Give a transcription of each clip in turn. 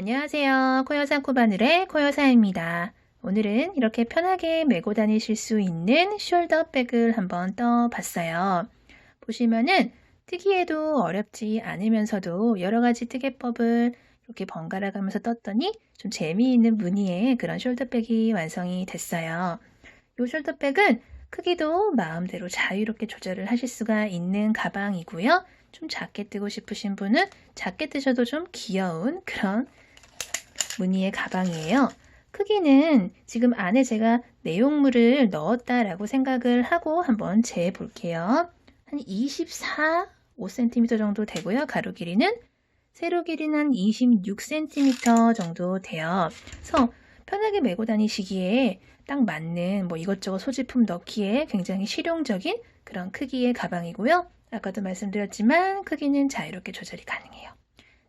안녕하세요. 코여사 코바늘의 코여사입니다. 오늘은 이렇게 편하게 메고 다니실 수 있는 숄더백을 한번 떠봤어요. 보시면은 뜨기에도 어렵지 않으면서도 여러 가지 뜨개법을 이렇게 번갈아 가면서 떴더니 좀 재미있는 무늬의 그런 숄더백이 완성이 됐어요. 이 숄더백은 크기도 마음대로 자유롭게 조절을 하실 수가 있는 가방이고요. 좀 작게 뜨고 싶으신 분은 작게 뜨셔도 좀 귀여운 그런 무늬의 가방이에요. 크기는 지금 안에 제가 내용물을 넣었다라고 생각을 하고 한번 재 볼게요. 한 24, 5cm 정도 되고요. 가로 길이는 세로 길이는 한 26cm 정도 돼요. 그래서 편하게 메고 다니시기에 딱 맞는 이것저것 소지품 넣기에 굉장히 실용적인 그런 크기의 가방이고요. 아까도 말씀드렸지만 크기는 자유롭게 조절이 가능해요.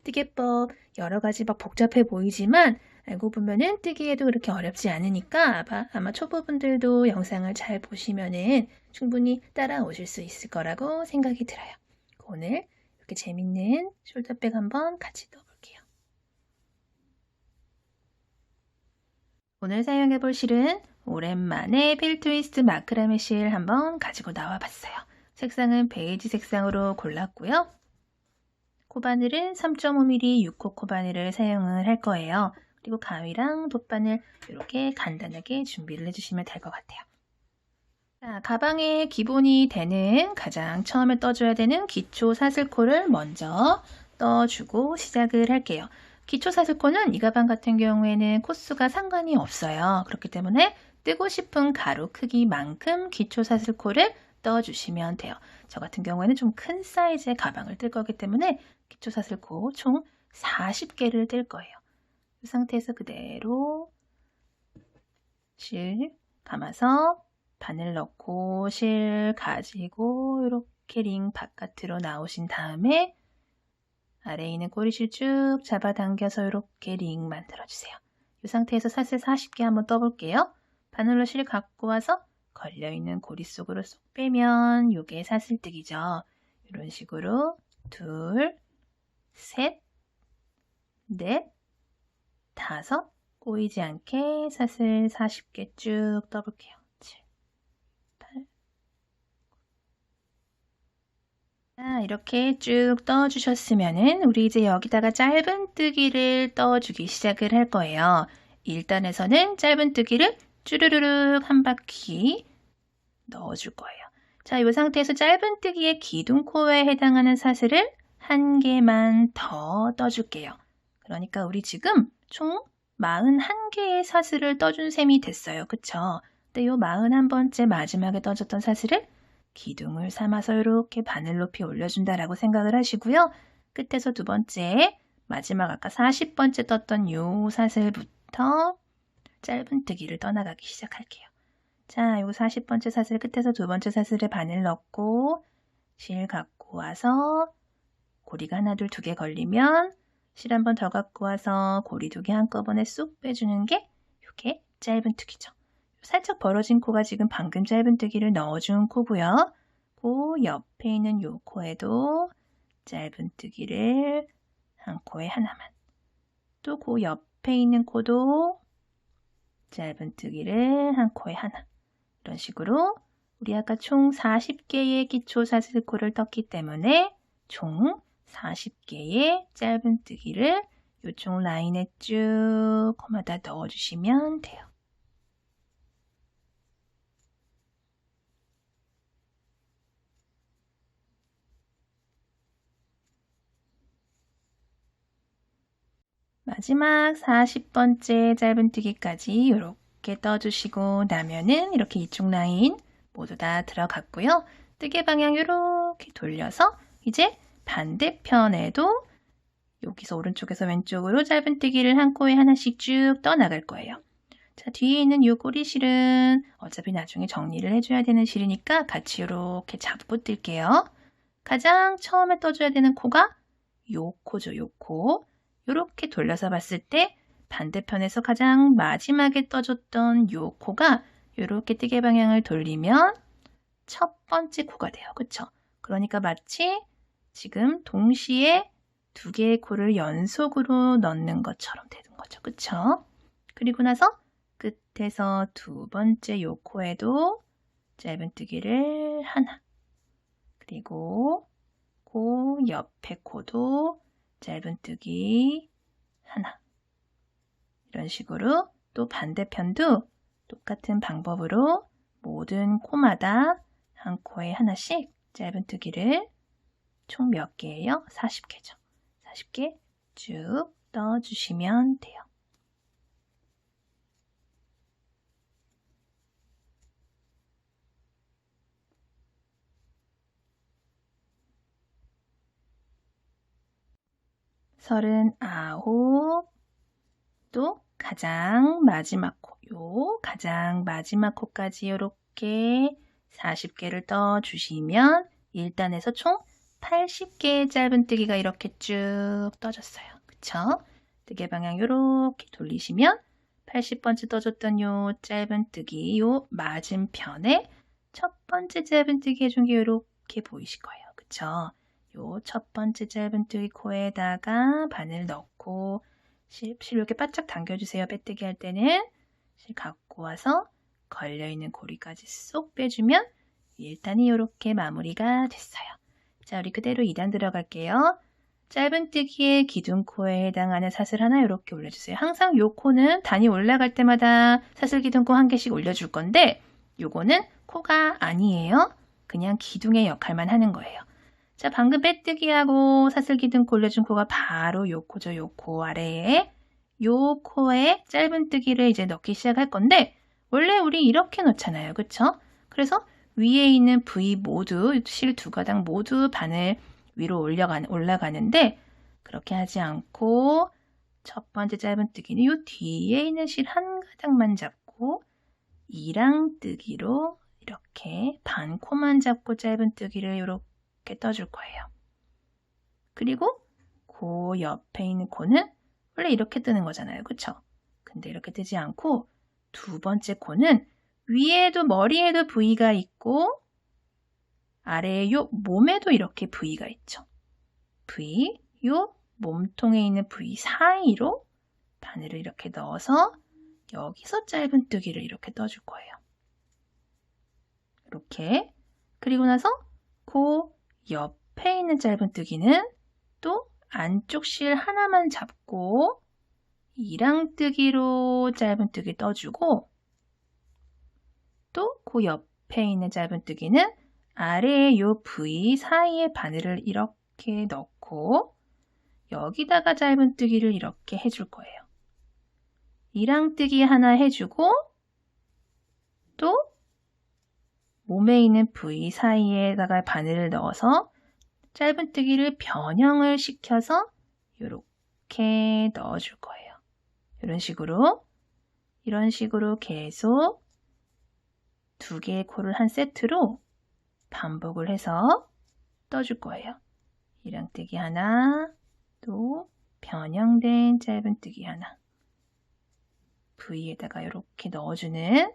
뜨개법 여러 가지 막 복잡해 보이지만 알고 보면은 뜨기에도 그렇게 어렵지 않으니까 아마 초보분들도 영상을 잘 보시면은 충분히 따라오실 수 있을 거라고 생각이 들어요. 오늘 이렇게 재밌는 숄더백 한번 같이 떠볼게요. 오늘 사용해 볼 실은 오랜만에 필트위스트 마크라메 실 한번 가지고 나와 봤어요. 색상은 베이지 색상으로 골랐고요. 코바늘은 3.5mm 6호 코바늘을 사용을 할 거예요. 그리고 가위랑 돗바늘 이렇게 간단하게 준비를 해주시면 될 것 같아요. 자, 가방의 기본이 되는 가장 처음에 떠줘야 되는 기초 사슬코를 먼저 떠주고 시작을 할게요. 기초 사슬코는 이 가방 같은 경우에는 코수가 상관이 없어요. 그렇기 때문에 뜨고 싶은 가로 크기만큼 기초 사슬코를 떠주시면 돼요. 저 같은 경우에는 좀 큰 사이즈의 가방을 뜰 거기 때문에 기초 사슬코 총 40개를 뜰 거예요. 이 상태에서 그대로 실 감아서 바늘 넣고 실 가지고 이렇게 링 바깥으로 나오신 다음에 아래에 있는 꼬리실 쭉 잡아당겨서 이렇게 링 만들어주세요. 이 상태에서 사슬 40개 한번 떠볼게요. 바늘로 실 갖고 와서 걸려있는 고리 속으로 쏙 빼면 이게 사슬뜨기죠. 이런 식으로 둘, 셋, 넷, 다섯, 꼬이지 않게 사슬 40개 쭉 떠볼게요. 7, 8. 자, 이렇게 쭉 떠주셨으면은 우리 이제 여기다가 짧은뜨기를 떠주기 시작을 할 거예요. 1단에서는 짧은뜨기를 쭈르르륵 한 바퀴 넣어줄 거예요. 자, 이 상태에서 짧은뜨기의 기둥코에 해당하는 사슬을 한 개만 더 떠줄게요. 그러니까 우리 지금 총 41개의 사슬을 떠준 셈이 됐어요. 그쵸? 근데 이 41번째 마지막에 떠줬던 사슬을 기둥을 삼아서 이렇게 바늘 높이 올려준다라고 생각을 하시고요. 끝에서 두 번째, 마지막 아까 40번째 떴던 이 사슬부터 짧은뜨기를 떠나가기 시작할게요. 자, 요 40번째 사슬 끝에서 두 번째 사슬에 바늘 넣고 실 갖고 와서 고리가 하나, 둘, 두 개 걸리면 실 한 번 더 갖고 와서 고리 두 개 한꺼번에 쏙 빼주는 게 이게 짧은뜨기죠. 살짝 벌어진 코가 지금 방금 짧은뜨기를 넣어준 코고요. 그 옆에 있는 요 코에도 짧은뜨기를 한 코에 하나만. 또 그 옆에 있는 코도 짧은뜨기를 한 코에 하나. 이런 식으로 우리 아까 총 40개의 기초 사슬코를 떴기 때문에 총 40개의 짧은뜨기를 이쪽 라인에 쭉 코마다 넣어주시면 돼요. 마지막 40번째 짧은뜨기까지 이렇게 떠주시고 나면은 이렇게 이쪽 라인 모두 다 들어갔고요. 뜨개 방향 이렇게 돌려서 이제 반대편에도 여기서 오른쪽에서 왼쪽으로 짧은뜨기를 한 코에 하나씩 쭉 떠나갈 거예요. 자, 뒤에 있는 이 꼬리실은 어차피 나중에 정리를 해줘야 되는 실이니까 같이 이렇게 잡고 뜰게요. 가장 처음에 떠줘야 되는 코가 요 코죠, 요 코. 이렇게 돌려서 봤을 때 반대편에서 가장 마지막에 떠줬던 요 코가 이렇게 뜨개 방향을 돌리면 첫 번째 코가 돼요. 그쵸? 그러니까 마치 지금 동시에 두 개의 코를 연속으로 넣는 것처럼 되는 거죠. 그쵸? 그리고 나서 끝에서 두 번째 요 코에도 짧은뜨기를 하나, 그리고 그 옆에 코도 짧은뜨기 하나, 이런 식으로 또 반대편도 똑같은 방법으로 모든 코마다 한 코에 하나씩 짧은뜨기를 총 몇 개예요? 40개죠. 40개 쭉 넣어주시면 돼요. 서른아홉, 또 가장 마지막 코, 가장 마지막 코까지 이렇게 40개를 떠주시면 1단에서 총 80개의 짧은뜨기가 이렇게 쭉 떠졌어요. 그쵸? 뜨개 방향 이렇게 돌리시면 80번째 떠줬던 요 짧은뜨기, 요 맞은편에 첫 번째 짧은뜨기 해준 게 이렇게 보이실 거예요. 그쵸? 요 첫 번째 짧은뜨기 코에다가 바늘 넣고 실 이렇게 바짝 당겨주세요. 빼뜨기 할 때는 실 갖고 와서 걸려있는 고리까지 쏙 빼주면 1단이 이렇게 마무리가 됐어요. 자, 우리 그대로 2단 들어갈게요. 짧은뜨기의 기둥코에 해당하는 사슬 하나 이렇게 올려주세요. 항상 요 코는 단이 올라갈 때마다 사슬 기둥코 한 개씩 올려줄 건데 요거는 코가 아니에요. 그냥 기둥의 역할만 하는 거예요. 자, 방금 빼뜨기하고 사슬 기둥코 올려준 코가 바로 요 코죠. 요 코 아래에 요 코에 짧은뜨기를 이제 넣기 시작할 건데 원래 우리 이렇게 넣잖아요. 그쵸? 그래서 위에 있는 부위 모두, 실 두 가닥 모두 바늘 위로 올라가는데 그렇게 하지 않고 첫 번째 짧은뜨기는 요 뒤에 있는 실 한 가닥만 잡고 이랑뜨기로 이렇게 반 코만 잡고 짧은뜨기를 이렇게 떠줄 거예요. 그리고 그 옆에 있는 코는 원래 이렇게 뜨는 거잖아요. 그쵸? 근데 이렇게 뜨지 않고 두 번째 코는 위에도 머리에도 부위가 있고 아래에 요 몸에도 이렇게 부위가 있죠. 부위, 요 몸통에 있는 부위 사이로 바늘을 이렇게 넣어서 여기서 짧은뜨기를 이렇게 떠줄 거예요. 이렇게. 그리고 나서 그 옆에 있는 짧은뜨기는 또 안쪽 실 하나만 잡고 이랑뜨기로 짧은뜨기 떠주고 또 그 옆에 있는 짧은뜨기는 아래에 요 부위 사이에 바늘을 이렇게 넣고 여기다가 짧은뜨기를 이렇게 해줄 거예요. 이랑뜨기 하나 해주고 또 몸에 있는 부위 사이에다가 바늘을 넣어서 짧은뜨기를 변형을 시켜서 이렇게 넣어줄 거예요. 이런 식으로 계속 두 개의 코를 한 세트로 반복을 해서 떠줄 거예요. 이랑뜨기 하나, 또 변형된 짧은뜨기 하나, 부위에다가 이렇게 넣어주는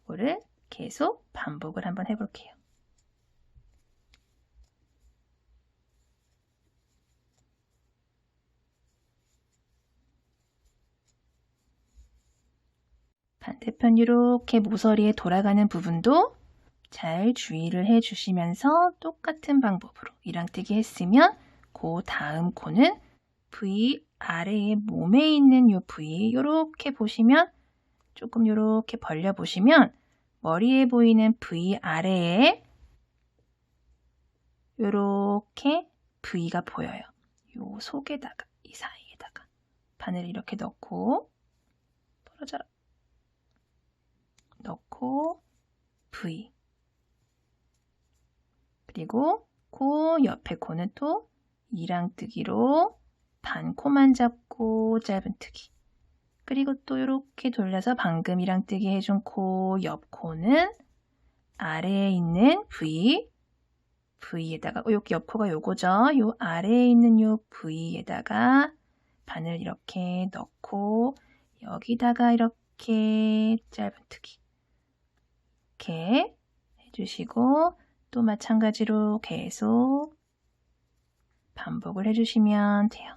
거를 계속 반복을 한번 해볼게요. 반대편 이렇게 모서리에 돌아가는 부분도 잘 주의를 해주시면서 똑같은 방법으로 이랑뜨기 했으면 그 다음 코는 부위 아래에 몸에 있는 이 부위 이렇게 보시면 조금 이렇게 벌려 보시면 머리에 보이는 부위 아래에 이렇게 부위가 보여요. 요 속에다가 이 사이에다가 바늘을 이렇게 넣고 떨어져라 넣고 부위 그리고 그 옆에 코는 또 이랑뜨기로 반 코만 잡고 짧은뜨기 그리고 또 이렇게 돌려서 방금 이랑뜨기 해준 코 옆 코는 아래에 있는 부위에다가 여기 옆 코가 요거죠. 요 아래에 있는 요 부위에다가 바늘 이렇게 넣고 여기다가 이렇게 짧은뜨기 이렇게 해주시고 또 마찬가지로 계속 반복을 해주시면 돼요.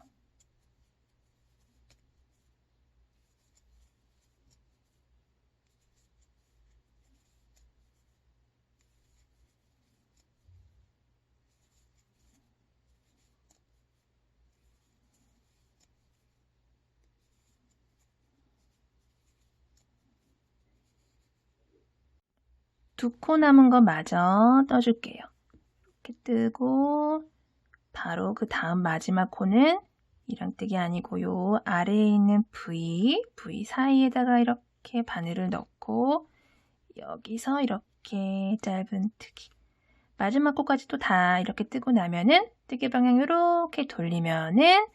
두 코 남은 거 마저 떠줄게요. 이렇게 뜨고 바로 그 다음 마지막 코는 이랑뜨기 아니고 요 아래에 있는 V 사이에다가 이렇게 바늘을 넣고 여기서 이렇게 짧은뜨기. 마지막 코까지 또 다 이렇게 뜨고 나면은 뜨개 방향 이렇게 돌리면은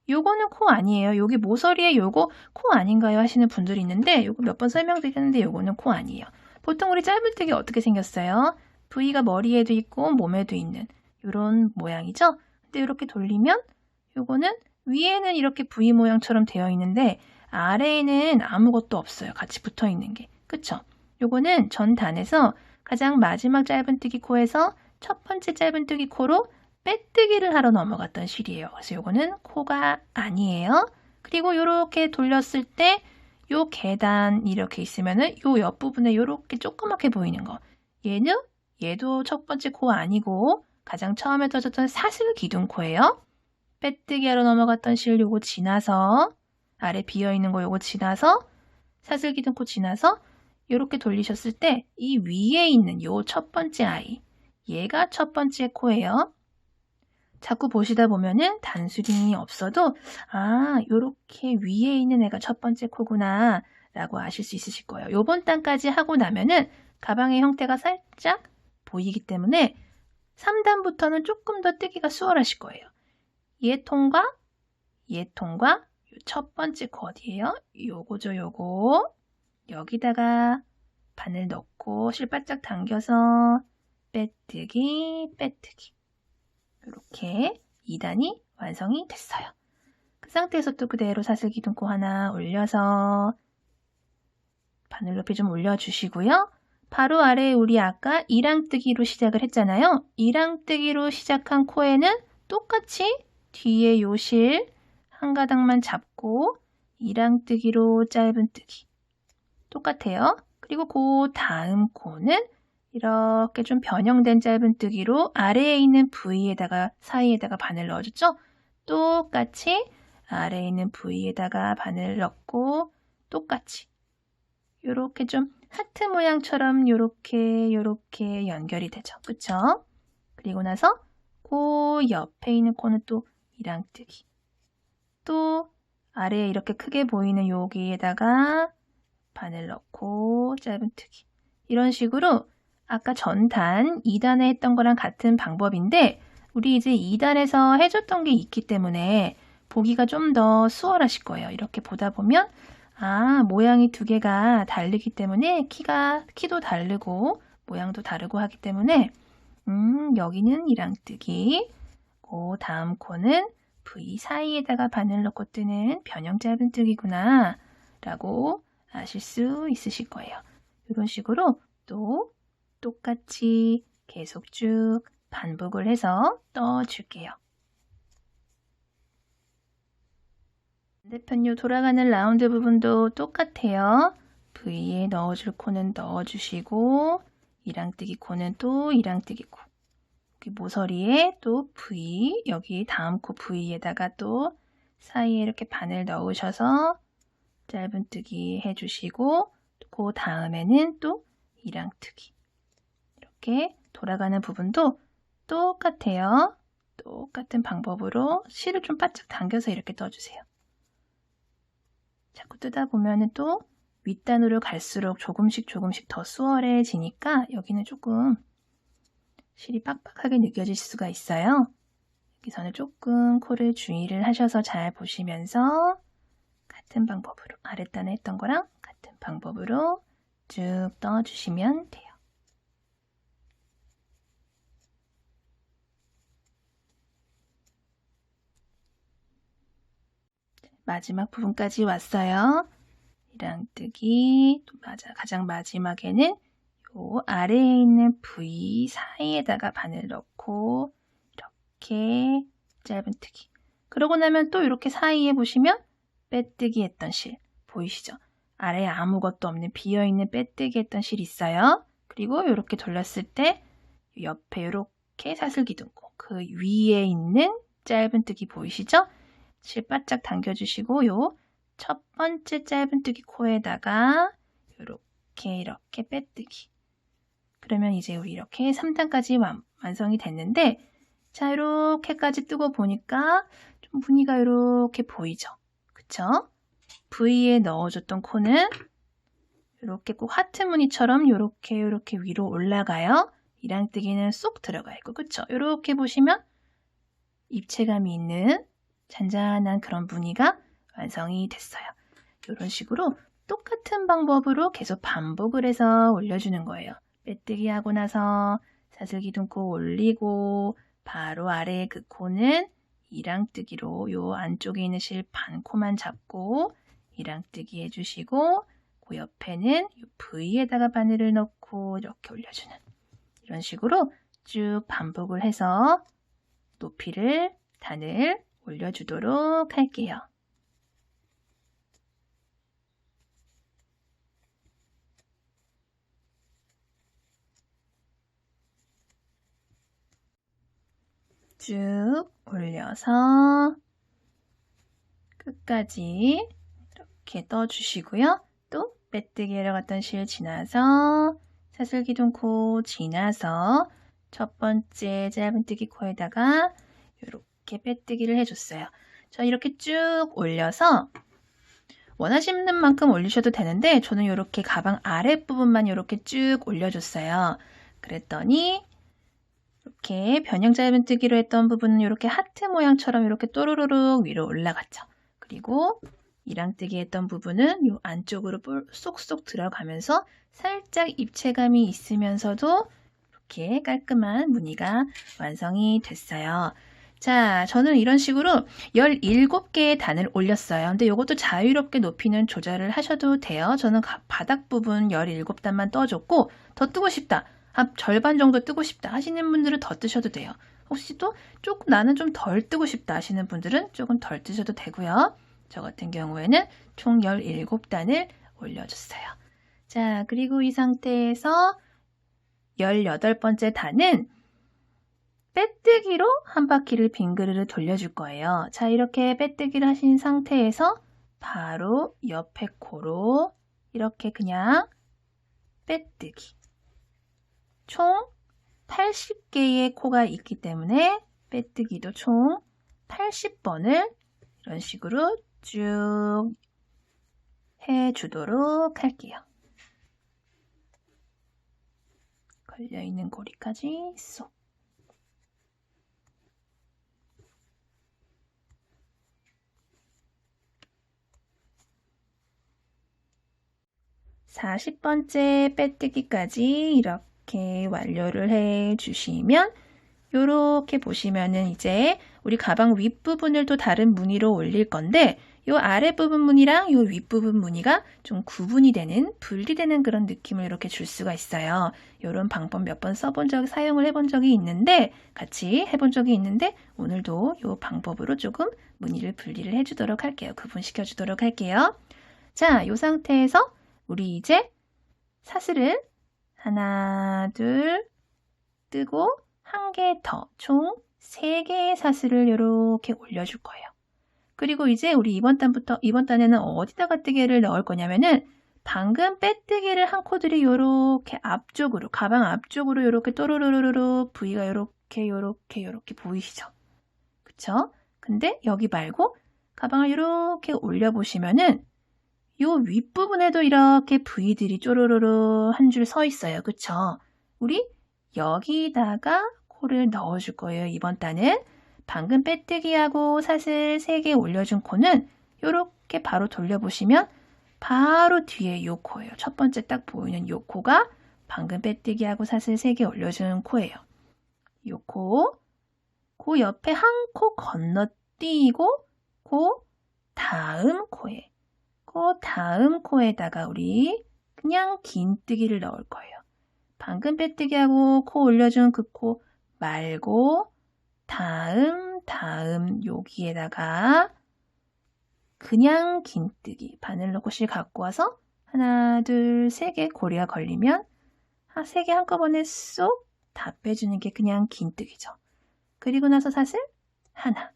요거는 코 아니에요. 여기 모서리에 요거 코 아닌가요? 하시는 분들이 있는데 요거 몇 번 설명드렸는데 요거는 코 아니에요. 보통 우리 짧은뜨기 어떻게 생겼어요? V가 머리에도 있고 몸에도 있는 이런 모양이죠? 근데 이렇게 돌리면 요거는 위에는 이렇게 V 모양처럼 되어 있는데 아래에는 아무것도 없어요. 같이 붙어 있는 게. 그쵸? 요거는 전 단에서 가장 마지막 짧은뜨기 코에서 첫 번째 짧은뜨기 코로 빼뜨기를 하러 넘어갔던 실이에요. 그래서 요거는 코가 아니에요. 그리고 요렇게 돌렸을 때 요 계단 이렇게 있으면은 요 옆부분에 요렇게 조그맣게 보이는 거. 얘도 첫 번째 코 아니고 가장 처음에 떠졌던 사슬 기둥코예요. 빼뜨기 하러 넘어갔던 실 요거 지나서 아래 비어있는 거 요거 지나서 사슬 기둥코 지나서 요렇게 돌리셨을 때 이 위에 있는 요 첫 번째 아이 얘가 첫 번째 코예요. 자꾸 보시다 보면은 단수링이 없어도 요렇게 위에 있는 애가 첫 번째 코구나 라고 아실 수 있으실 거예요. 요번 단까지 하고 나면은 가방의 형태가 살짝 보이기 때문에 3단부터는 조금 더 뜨기가 수월하실 거예요. 얘 통과 첫 번째 코 어디예요? 요거죠, 요거. 여기다가 바늘 넣고 실 바짝 당겨서 빼뜨기 이렇게 2단이 완성이 됐어요. 그 상태에서 또 그대로 사슬 기둥코 하나 올려서 바늘 높이 좀 올려주시고요. 바로 아래에 우리 아까 이랑뜨기로 시작을 했잖아요. 이랑뜨기로 시작한 코에는 똑같이 뒤에 요 실 한 가닥만 잡고 이랑뜨기로 짧은뜨기 똑같아요. 그리고 그 다음 코는 이렇게 좀 변형된 짧은뜨기로 아래에 있는 V에다가 사이에다가 바늘 넣어줬죠? 똑같이 아래에 있는 V에다가 바늘 넣고 똑같이 요렇게 좀 하트 모양처럼 요렇게 연결이 되죠. 그쵸? 그리고 나서 그 옆에 있는 코는 또 이랑뜨기 또 아래에 이렇게 크게 보이는 여기에다가 바늘 넣고 짧은뜨기 이런 식으로 아까 전단 2단에 했던 거랑 같은 방법인데 우리 이제 2단에서 해줬던 게 있기 때문에 보기가 좀 더 수월하실 거예요. 이렇게 보다 보면 모양이 두 개가 다르기 때문에 키도 다르고 모양도 다르고 하기 때문에 여기는 이랑뜨기 그 다음 코는 V 사이에다가 바늘 넣고 뜨는 변형 짧은뜨기구나 라고 아실 수 있으실 거예요. 이런 식으로 또 똑같이 계속 쭉 반복을 해서 떠줄게요. 반대편 요 돌아가는 라운드 부분도 똑같아요. V에 넣어줄 코는 넣어주시고 이랑뜨기 코는 또 이랑뜨기 코 여기 모서리에 또 V 여기 다음 코 V에다가 또 사이에 이렇게 바늘 넣으셔서 짧은뜨기 해주시고 그 다음에는 또 이랑뜨기 이렇게 돌아가는 부분도 똑같아요. 똑같은 방법으로 실을 좀 바짝 당겨서 이렇게 떠주세요. 자꾸 뜨다 보면은 또 윗단으로 갈수록 조금씩 더 수월해지니까 여기는 조금 실이 빡빡하게 느껴질 수가 있어요. 여기서는 조금 코를 주의를 하셔서 잘 보시면서 같은 방법으로 아랫단에 했던 거랑 같은 방법으로 쭉 떠주시면 돼요. 마지막 부분까지 왔어요. 이랑뜨기 또 가장 마지막에는 요 아래에 있는 V 사이에다가 바늘 넣고 이렇게 짧은뜨기. 그러고 나면 또 이렇게 사이에 보시면 빼뜨기 했던 실 보이시죠? 아래에 아무것도 없는 비어있는 빼뜨기 했던 실이 있어요. 그리고 이렇게 돌렸을 때 옆에 이렇게 사슬기둥코 그 위에 있는 짧은뜨기 보이시죠? 실 바짝 당겨주시고 요 첫 번째 짧은뜨기 코에다가 이렇게 빼뜨기. 그러면 이제 우리 이렇게 3단까지 완성이 됐는데 자 이렇게까지 뜨고 보니까 좀 무늬가 이렇게 보이죠? 그쵸? V에 넣어줬던 코는 이렇게 꼭 하트 무늬처럼 이렇게 위로 올라가요. 이랑뜨기는 쏙 들어가 있고 그쵸? 이렇게 보시면 입체감이 있는 잔잔한 그런 무늬가 완성이 됐어요. 이런 식으로 똑같은 방법으로 계속 반복을 해서 올려주는 거예요. 빼뜨기 하고 나서 사슬기둥코 올리고 바로 아래에 그 코는 이랑뜨기로 요 안쪽에 있는 실 반코만 잡고 이랑뜨기 해주시고 그 옆에는 요 V에다가 바늘을 넣고 이렇게 올려주는 이런 식으로 쭉 반복을 해서 높이를 단을 올려주도록 할게요. 쭉 올려서 끝까지 이렇게 떠주시고요. 또 빼뜨기로 갔던 실 지나서 사슬기둥코 지나서 첫 번째 짧은뜨기 코에다가 이렇게 빼뜨기를 해줬어요. 자, 이렇게 쭉 올려서 원하시는 만큼 올리셔도 되는데 저는 이렇게 가방 아랫부분만 이렇게 쭉 올려줬어요. 그랬더니 이렇게 변형 짧은뜨기로 했던 부분은 이렇게 하트 모양처럼 이렇게 또르르륵 위로 올라갔죠. 그리고 이랑뜨기 했던 부분은 이 안쪽으로 쏙쏙 들어가면서 살짝 입체감이 있으면서도 이렇게 깔끔한 무늬가 완성이 됐어요. 자, 저는 이런 식으로 17개의 단을 올렸어요. 근데 이것도 자유롭게 높이는 조절을 하셔도 돼요. 저는 바닥 부분 17단만 떠줬고 더 뜨고 싶다. 절반 정도 뜨고 싶다 하시는 분들은 더 뜨셔도 돼요. 혹시 또 조금 나는 좀 덜 뜨고 싶다 하시는 분들은 조금 덜 뜨셔도 되고요. 저 같은 경우에는 총 17단을 올려줬어요. 자, 그리고 이 상태에서 18번째 단은 빼뜨기로 한 바퀴를 빙그르르 돌려줄 거예요. 자, 이렇게 빼뜨기를 하신 상태에서 바로 옆에 코로 이렇게 그냥 빼뜨기. 총 80개의 코가 있기 때문에 빼뜨기도 총 80번을 이런 식으로 쭉 해주도록 할게요. 걸려있는 고리까지 쏙. (40번째) 빼뜨기까지 이렇게 완료를 해 주시면 이렇게 보시면은 이제 우리 가방 윗부분을 또 다른 무늬로 올릴 건데 이 아랫부분 무늬랑 이 윗부분 무늬가 좀 구분이 되는 분리되는 그런 느낌을 이렇게 줄 수가 있어요. 이런 방법 몇 번 사용을 해본 적이 있는데 같이 해본 적이 있는데 오늘도 이 방법으로 조금 무늬를 분리를 해주도록 할게요. 구분시켜 주도록 할게요. 자, 이 상태에서 우리 이제 사슬을 하나, 둘 뜨고 한 개 더, 총 3개의 사슬을 이렇게 올려줄 거예요. 그리고 이제 우리 이번 단에는 어디다가 뜨개를 넣을 거냐면은 방금 빼뜨기를 한 코들이 이렇게 앞쪽으로, 가방 앞쪽으로 이렇게 또르르르르 V가 이렇게 보이시죠? 그쵸? 근데 여기 말고 가방을 이렇게 올려보시면은 요 윗부분에도 이렇게 V들이 쪼르르르 한 줄 서 있어요. 그쵸? 우리 여기다가 코를 넣어줄 거예요. 이번 단은 방금 빼뜨기하고 사슬 3개 올려준 코는 이렇게 바로 돌려보시면 바로 뒤에 요 코예요. 첫 번째 딱 보이는 요 코가 방금 빼뜨기하고 사슬 3개 올려준 코예요. 요 코, 그 옆에 한 코 건너뛰고 그 다음 코에 그 다음 코에다가 우리 그냥 긴뜨기를 넣을 거예요. 방금 빼뜨기하고 코 올려준 그 코 말고 다음 다음 여기에다가 그냥 긴뜨기 바늘 로봇을 갖고 와서 하나, 둘, 세 개 고리가 걸리면 세 개 한꺼번에 쏙 다 빼주는 게 그냥 긴뜨기죠. 그리고 나서 사슬 하나.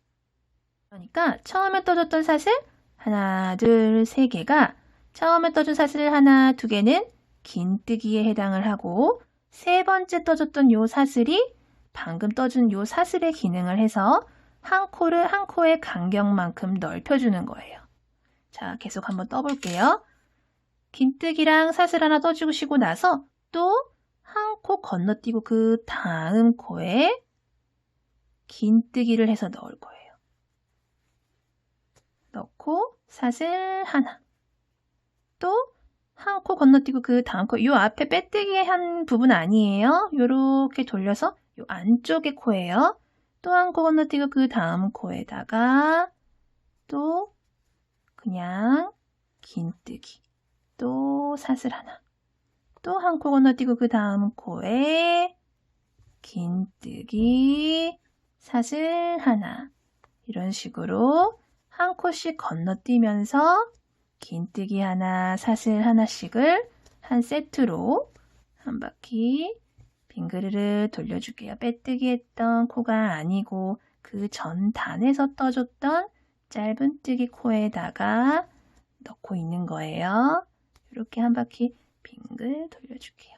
그러니까 처음에 떠줬던 사슬 하나, 둘, 세 개가 처음에 떠준 사슬 하나, 두 개는 긴뜨기에 해당을 하고 세 번째 떠줬던 요 사슬이 방금 떠준 요 사슬의 기능을 해서 한 코를 한 코의 간격만큼 넓혀주는 거예요. 자, 계속 한번 떠볼게요. 긴뜨기랑 사슬 하나 떠주시고 나서 또 한 코 건너뛰고 그 다음 코에 긴뜨기를 해서 넣을 거예요. 넣고 사슬 하나. 또 한 코 건너뛰고 그 다음 코. 요 앞에 빼뜨기 한 부분 아니에요. 요렇게 돌려서 요 안쪽의 코예요. 또 한 코 건너뛰고 그 다음 코에다가 또 그냥 긴뜨기. 또 사슬 하나. 또 한 코 건너뛰고 그 다음 코에 긴뜨기, 사슬 하나. 이런 식으로 한 코씩 건너뛰면서 긴뜨기 하나, 사슬 하나씩을 한 세트로 한 바퀴 빙그르르 돌려줄게요. 빼뜨기 했던 코가 아니고 그 전 단에서 떠줬던 짧은 뜨기 코에다가 넣고 있는 거예요. 이렇게 한 바퀴 빙글 돌려줄게요.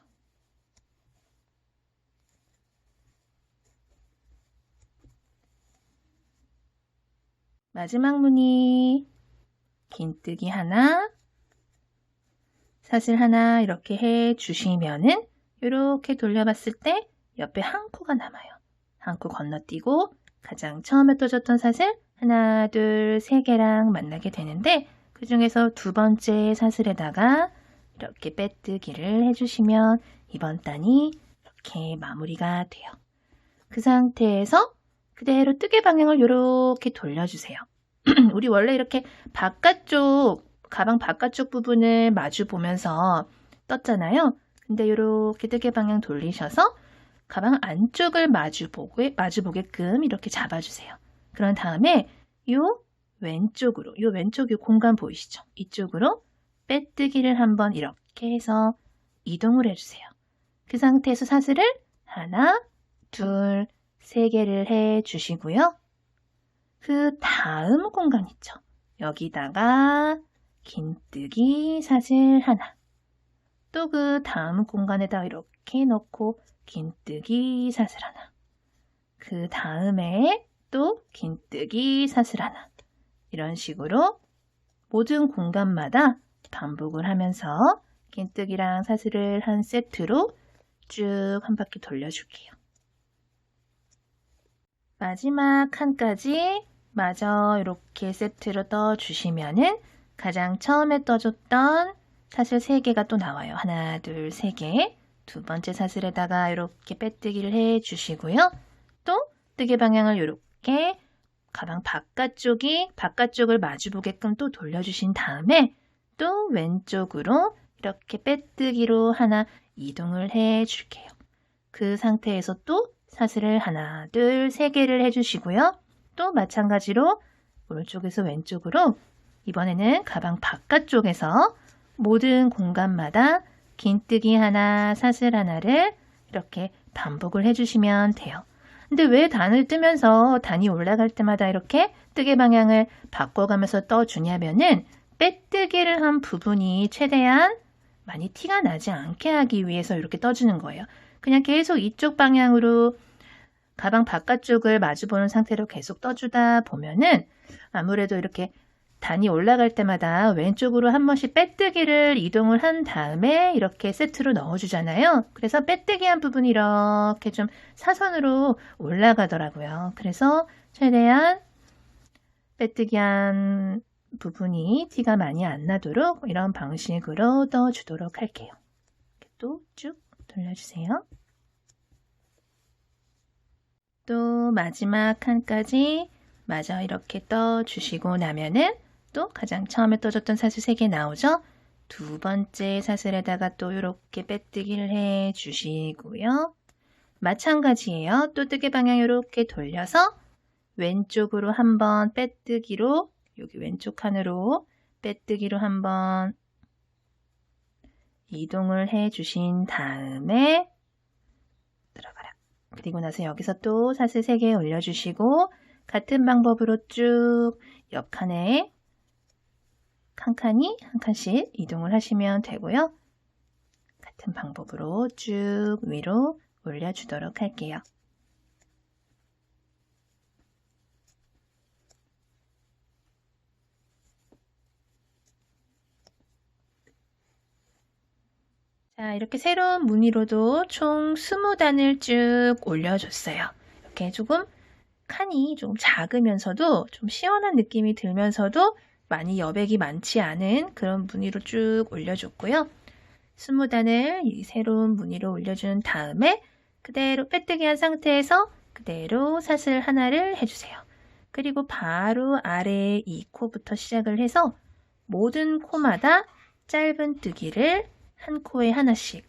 마지막 무늬 긴뜨기 하나, 사슬 하나 이렇게 해주시면은 이렇게 돌려봤을 때 옆에 한 코가 남아요. 한 코 건너뛰고 가장 처음에 떠줬던 사슬 하나, 둘, 세 개랑 만나게 되는데 그 중에서 두 번째 사슬에다가 이렇게 빼뜨기를 해주시면 이번 단이 이렇게 마무리가 돼요. 그 상태에서 그대로 뜨개 방향을 이렇게 돌려주세요. 우리 원래 이렇게 가방 바깥쪽 부분을 마주 보면서 떴잖아요. 근데 이렇게 뜨개 방향 돌리셔서 가방 안쪽을 마주 보게끔 이렇게 잡아주세요. 그런 다음에 요 왼쪽 요 공간 보이시죠? 이쪽으로 빼뜨기를 한번 이렇게 해서 이동을 해주세요. 그 상태에서 사슬을 하나, 둘, 세 개를 해주시고요. 그 다음 공간 있죠? 여기다가 긴뜨기 사슬 하나. 또 그 다음 공간에다 이렇게 넣고 긴뜨기 사슬 하나. 그 다음에 또 긴뜨기 사슬 하나. 이런 식으로 모든 공간마다 반복을 하면서 긴뜨기랑 사슬을 한 세트로 쭉 한 바퀴 돌려줄게요. 마지막 칸까지 마저 이렇게 세트로 떠주시면은 가장 처음에 떠줬던 사슬 3개가 또 나와요. 하나, 둘, 3개. 두 번째 사슬에다가 이렇게 빼뜨기를 해주시고요. 또 뜨개 방향을 이렇게 가방 바깥쪽을 마주보게끔 또 돌려주신 다음에 또 왼쪽으로 이렇게 빼뜨기로 하나 이동을 해줄게요. 그 상태에서 또 사슬을 하나, 둘, 3개를 해주시고요. 또 마찬가지로 오른쪽에서 왼쪽으로 이번에는 가방 바깥쪽에서 모든 공간마다 긴뜨기 하나, 사슬 하나를 이렇게 반복을 해주시면 돼요. 근데 왜 단을 뜨면서 단이 올라갈 때마다 이렇게 뜨개 방향을 바꿔가면서 떠주냐면은 빼뜨기를 한 부분이 최대한 많이 티가 나지 않게 하기 위해서 이렇게 떠주는 거예요. 그냥 계속 이쪽 방향으로 가방 바깥쪽을 마주보는 상태로 계속 떠주다 보면은 아무래도 이렇게 단이 올라갈 때마다 왼쪽으로 한 번씩 빼뜨기를 이동을 한 다음에 이렇게 세트로 넣어주잖아요. 그래서 빼뜨기 한 부분이 이렇게 좀 사선으로 올라가더라고요. 그래서 최대한 빼뜨기 한 부분이 티가 많이 안 나도록 이런 방식으로 떠주도록 할게요. 또 쭉 돌려주세요. 또 마지막 칸까지 마저 이렇게 떠주시고 나면은 또 가장 처음에 떠줬던 사슬 3개 나오죠? 두 번째 사슬에다가 또 이렇게 빼뜨기를 해주시고요. 마찬가지예요. 또 뜨개 방향 이렇게 돌려서 왼쪽으로 한번 빼뜨기로 여기 왼쪽 칸으로 빼뜨기로 한번 이동을 해 주신 다음에 들어가라. 그리고 나서 여기서 또 사슬 3개 올려주시고 같은 방법으로 쭉 옆칸에 한 칸씩 이동을 하시면 되고요. 같은 방법으로 쭉 위로 올려주도록 할게요. 자, 이렇게 새로운 무늬로도 총 20단을 쭉 올려줬어요. 이렇게 조금 칸이 좀 작으면서도 좀 시원한 느낌이 들면서도 많이 여백이 많지 않은 그런 무늬로 쭉 올려줬고요. 20단을 이 새로운 무늬로 올려준 다음에 그대로 빼뜨기 한 상태에서 그대로 사슬 하나를 해주세요. 그리고 바로 아래 이 코부터 시작을 해서 모든 코마다 짧은 뜨기를 한 코에 하나씩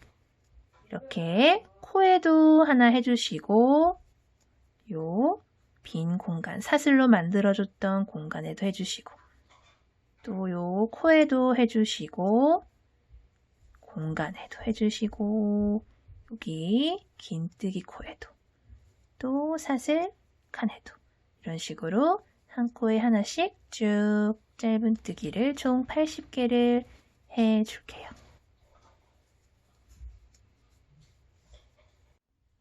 이렇게 코에도 하나 해주시고 요 빈 공간, 사슬로 만들어줬던 공간에도 해주시고 또 요 코에도 해주시고 공간에도 해주시고 여기 긴뜨기 코에도 또 사슬 칸에도 이런 식으로 한 코에 하나씩 쭉 짧은 뜨기를 총 80개를 해줄게요.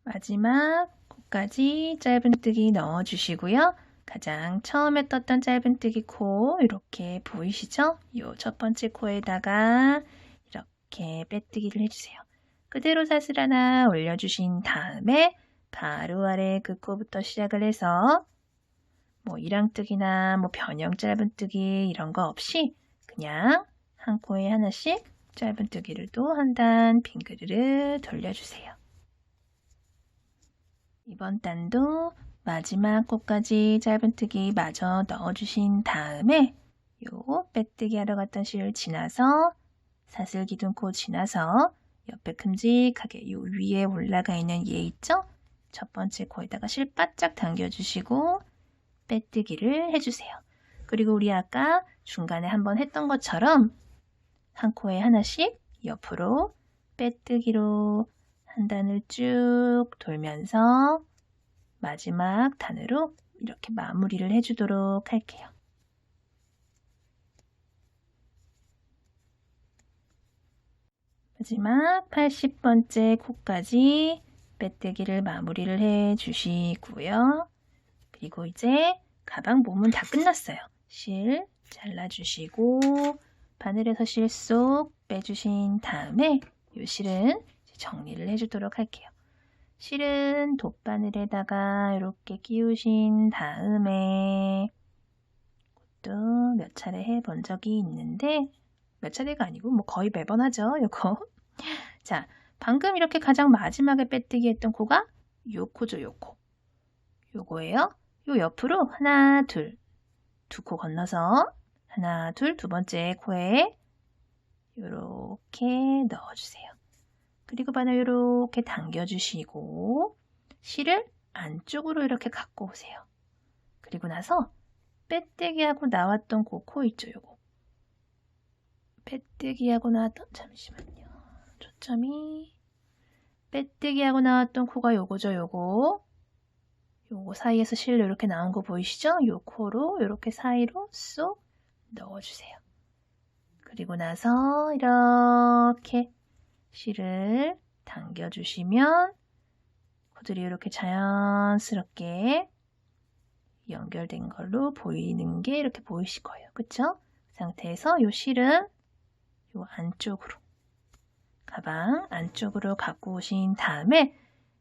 마지막 코까지 짧은뜨기 넣어주시고요. 가장 처음에 떴던 짧은뜨기 코 이렇게 보이시죠? 이 첫 번째 코에다가 이렇게 빼뜨기를 해주세요. 그대로 사슬 하나 올려주신 다음에 바로 아래 그 코부터 시작을 해서 뭐 이랑뜨기나 뭐 변형 짧은뜨기 이런 거 없이 그냥 한 코에 하나씩 짧은뜨기를 또 한 단 빙그르르 돌려주세요. 이번 단도 마지막 코까지 짧은뜨기 마저 넣어주신 다음에 요 빼뜨기 하러 갔던 실 지나서 사슬 기둥코 지나서 옆에 큼직하게 요 위에 올라가 있는 얘 있죠? 첫 번째 코에다가 실 바짝 당겨주시고 빼뜨기를 해주세요. 그리고 우리 아까 중간에 한번 했던 것처럼 한 코에 하나씩 옆으로 빼뜨기로 한 단을 쭉 돌면서 마지막 단으로 이렇게 마무리를 해주도록 할게요. 마지막 80번째 코까지 빼뜨기를 마무리를 해주시고요. 그리고 이제 가방 몸은 다 끝났어요. 실 잘라주시고 바늘에서 실 쏙 빼주신 다음에 이 실은 정리를 해주도록 할게요. 실은 돗바늘에다가 이렇게 끼우신 다음에 또 몇 차례 해본 적이 있는데 몇 차례가 아니고 뭐 거의 매번 하죠. 요거. 자, 방금 이렇게 가장 마지막에 빼뜨기 했던 코가 요 코죠. 요 코. 요거예요. 요 옆으로 하나, 둘, 두 코 건너서 하나, 둘, 두 번째 코에 요렇게 넣어주세요. 그리고 바늘 이렇게 당겨주시고 실을 안쪽으로 이렇게 갖고 오세요. 그리고 나서 빼뜨기하고 나왔던 그 코 있죠, 요거. 빼뜨기하고 나왔던, 잠시만요. 초점이 빼뜨기하고 나왔던 코가 요거죠, 요거. 요거 사이에서 실로 이렇게 나온 거 보이시죠? 요 코로 이렇게 사이로 쏙 넣어주세요. 그리고 나서 이렇게 실을 당겨주시면 코들이 이렇게 자연스럽게 연결된 걸로 보이는 게 이렇게 보이실 거예요. 그쵸? 그 상태에서 이 실은 이 안쪽으로 가방 안쪽으로 갖고 오신 다음에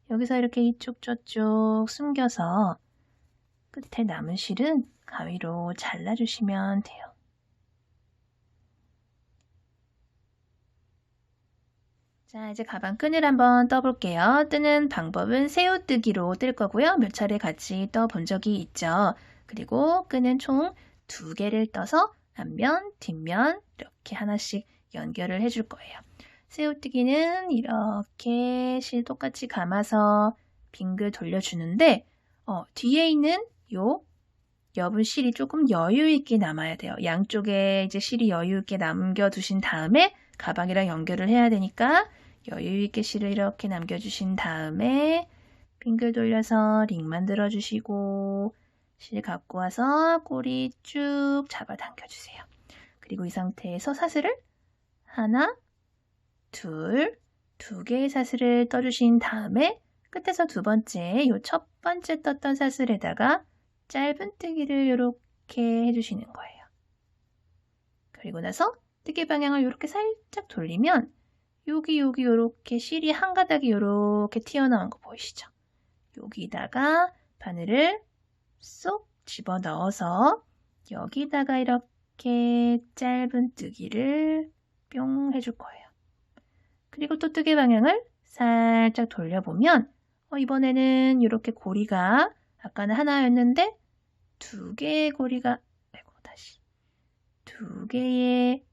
여기서 이렇게 이쪽 저쪽 숨겨서 끝에 남은 실은 가위로 잘라주시면 돼요. 자, 이제 가방 끈을 한번 떠볼게요. 뜨는 방법은 새우뜨기로 뜰 거고요. 몇 차례 같이 떠본 적이 있죠. 그리고 끈은 총 2개를 떠서 앞면, 뒷면 이렇게 하나씩 연결을 해줄 거예요. 새우뜨기는 이렇게 실 똑같이 감아서 빙글 돌려주는데 뒤에 있는 요 옆은 실이 조금 여유 있게 남아야 돼요. 양쪽에 이제 실이 여유 있게 남겨두신 다음에 가방이랑 연결을 해야 되니까 여유 있게 실을 이렇게 남겨주신 다음에 빙글 돌려서 링 만들어주시고 실 갖고 와서 꼬리 쭉 잡아 당겨주세요. 그리고 이 상태에서 사슬을 하나, 둘, 두 개의 사슬을 떠주신 다음에 끝에서 두 번째, 요 첫 번째 떴던 사슬에다가 짧은뜨기를 이렇게 해주시는 거예요. 그리고 나서 뜨개 방향을 이렇게 살짝 돌리면 여기 이렇게 실이 한 가닥이 이렇게 튀어나온 거 보이시죠? 여기다가 바늘을 쏙 집어 넣어서 여기다가 이렇게 짧은뜨기를 뿅 해줄 거예요. 그리고 또 뜨개 방향을 살짝 돌려보면 이번에는 이렇게 고리가 아까는 하나였는데 두 개의 고리가 두 개의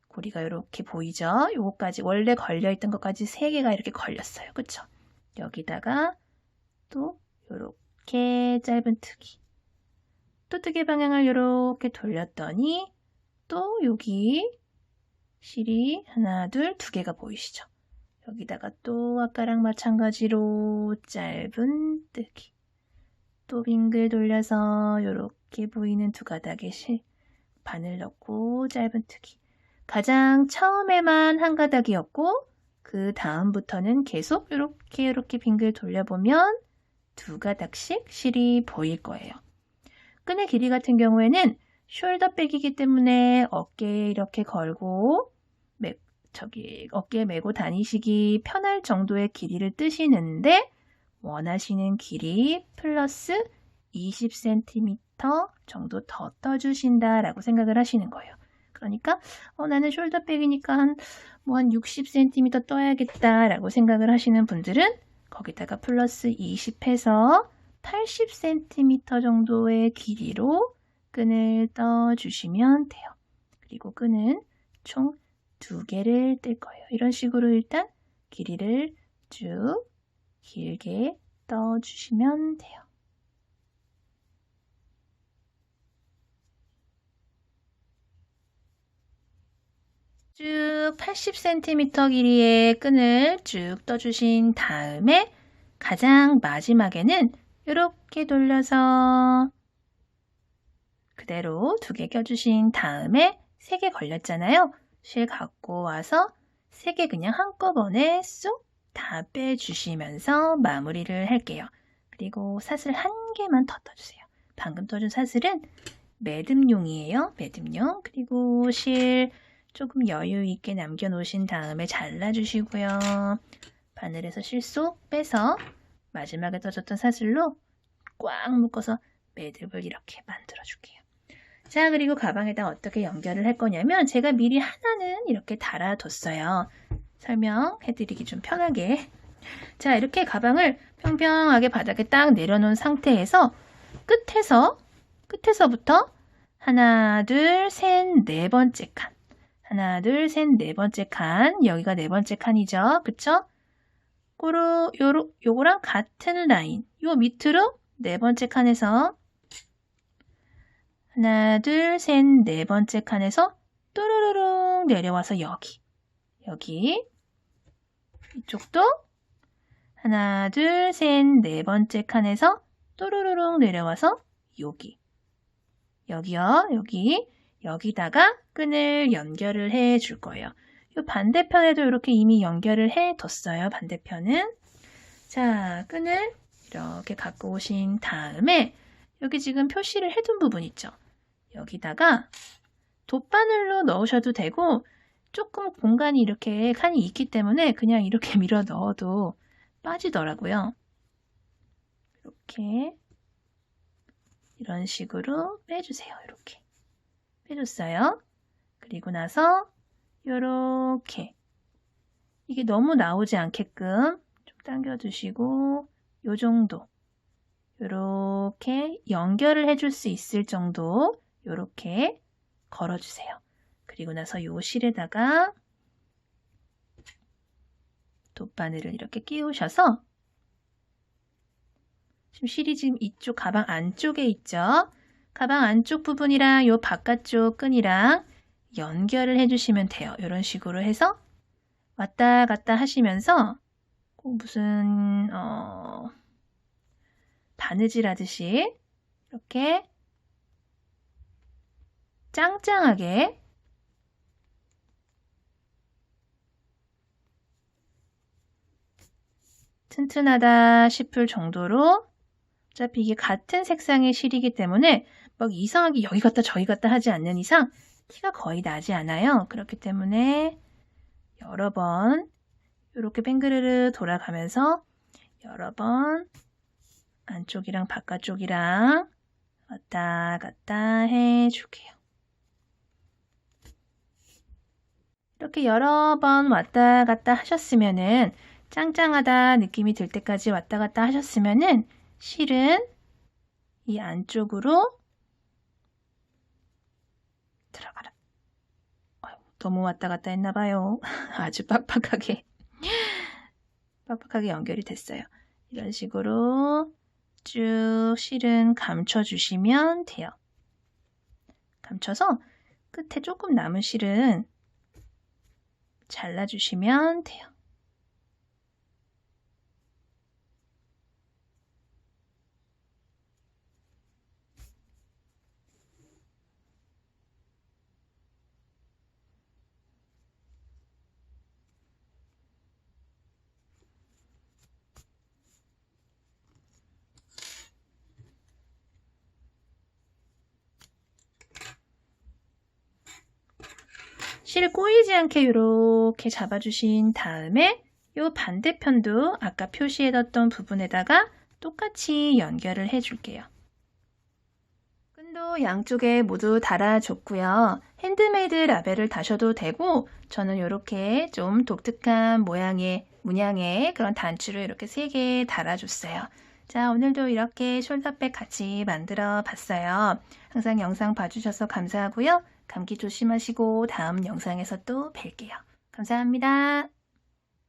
고리가 이렇게 보이죠? 요거까지 원래 걸려있던 것까지 세 개가 이렇게 걸렸어요. 그쵸? 여기다가 또 이렇게 짧은뜨기 또 뜨개 방향을 이렇게 돌렸더니 또 여기 실이 하나, 둘, 두 개가 보이시죠? 여기다가 또 아까랑 마찬가지로 짧은뜨기 또 빙글 돌려서 이렇게 보이는 두 가닥의 바늘 넣고 짧은뜨기 가장 처음에만 한 가닥이었고 그 다음부터는 계속 이렇게 빙글 돌려보면 두 가닥씩 실이 보일 거예요. 끈의 길이 같은 경우에는 숄더백이기 때문에 어깨에 이렇게 걸고 어깨에 메고 다니시기 편할 정도의 길이를 뜨시는데 원하시는 길이 플러스 20cm 정도 더 떠주신다라고 생각을 하시는 거예요. 그러니까 나는 숄더백이니까 한 60cm 떠야겠다라고 생각을 하시는 분들은 거기다가 플러스 20 해서 80cm 정도의 길이로 끈을 떠주시면 돼요. 그리고 끈은 총 2개를 뜰 거예요. 이런 식으로 일단 길이를 쭉 길게 떠주시면 돼요. 쭉 80cm 길이의 끈을 쭉 떠주신 다음에 가장 마지막에는 이렇게 돌려서 그대로 2개 껴주신 다음에 3개 걸렸잖아요. 실 갖고 와서 3개 그냥 한꺼번에 쏙 다 빼주시면서 마무리를 할게요. 그리고 사슬 1개만 더 떠주세요. 방금 떠준 사슬은 매듭용이에요. 매듭용. 그리고 실 조금 여유 있게 남겨놓으신 다음에 잘라주시고요. 바늘에서 실 쏙 빼서 마지막에 떠줬던 사슬로 꽉 묶어서 매듭을 이렇게 만들어줄게요. 자, 그리고 가방에다 어떻게 연결을 할 거냐면 제가 미리 하나는 이렇게 달아뒀어요. 설명해드리기 좀 편하게. 자, 이렇게 가방을 평평하게 바닥에 딱 내려놓은 상태에서 끝에서부터 하나, 둘, 셋, 네 번째 칸. 하나, 둘, 셋, 네 번째 칸. 여기가 네 번째 칸이죠. 그쵸? 요거랑 같은 라인. 요 밑으로 네 번째 칸에서 하나, 둘, 셋, 네 번째 칸에서 또르르릉 내려와서 여기. 이쪽도 하나, 둘, 셋, 네 번째 칸에서 또르르릉 내려와서 여기요. 여기다가 끈을 연결을 해 줄 거예요. 이 반대편에도 이렇게 이미 연결을 해 뒀어요. 반대편은. 자, 끈을 이렇게 갖고 오신 다음에 여기 지금 표시를 해둔 부분 있죠. 여기다가 돗바늘로 넣으셔도 되고 조금 공간이 이렇게 칸이 있기 때문에 그냥 이렇게 밀어 넣어도 빠지더라고요. 이렇게 이런 식으로 빼주세요. 이렇게 빼줬어요. 그리고 나서 이렇게 이게 너무 나오지 않게끔 좀 당겨주시고 요 정도 이렇게 연결을 해줄 수 있을 정도 이렇게 걸어주세요. 그리고 나서 요 실에다가 돗바늘을 이렇게 끼우셔서 지금 실이 지금 이쪽 가방 안쪽에 있죠. 가방 안쪽 부분이랑 요 바깥쪽 끈이랑 연결을 해주시면 돼요. 이런 식으로 해서 왔다 갔다 하시면서 꼭 무슨 바느질 하듯이 이렇게 짱짱하게 튼튼하다 싶을 정도로 어차피 이게 같은 색상의 실이기 때문에 막 이상하게 여기 갔다 저기 갔다 하지 않는 이상 티가 거의 나지 않아요. 그렇기 때문에 여러 번 이렇게 뱅그르르 돌아가면서 여러 번 안쪽이랑 바깥쪽이랑 왔다 갔다 해줄게요. 이렇게 여러 번 왔다 갔다 하셨으면은 짱짱하다 느낌이 들 때까지 왔다 갔다 하셨으면은 실은 이 안쪽으로 들어가라. 너무 왔다 갔다 했나 봐요. 아주 빡빡하게 연결이 됐어요. 이런 식으로 쭉 실은 감춰주시면 돼요. 감춰서 끝에 조금 남은 실은 잘라주시면 돼요. 실을 꼬이지 않게 이렇게 잡아주신 다음에 이 반대편도 아까 표시해뒀던 부분에다가 똑같이 연결을 해줄게요. 끈도 양쪽에 모두 달아줬고요. 핸드메이드 라벨을 다셔도 되고 저는 이렇게 좀 독특한 문양의 그런 단추를 이렇게 3개 달아줬어요. 자, 오늘도 이렇게 숄더백 같이 만들어 봤어요. 항상 영상 봐주셔서 감사하고요. 감기 조심하시고 다음 영상에서 또 뵐게요. 감사합니다.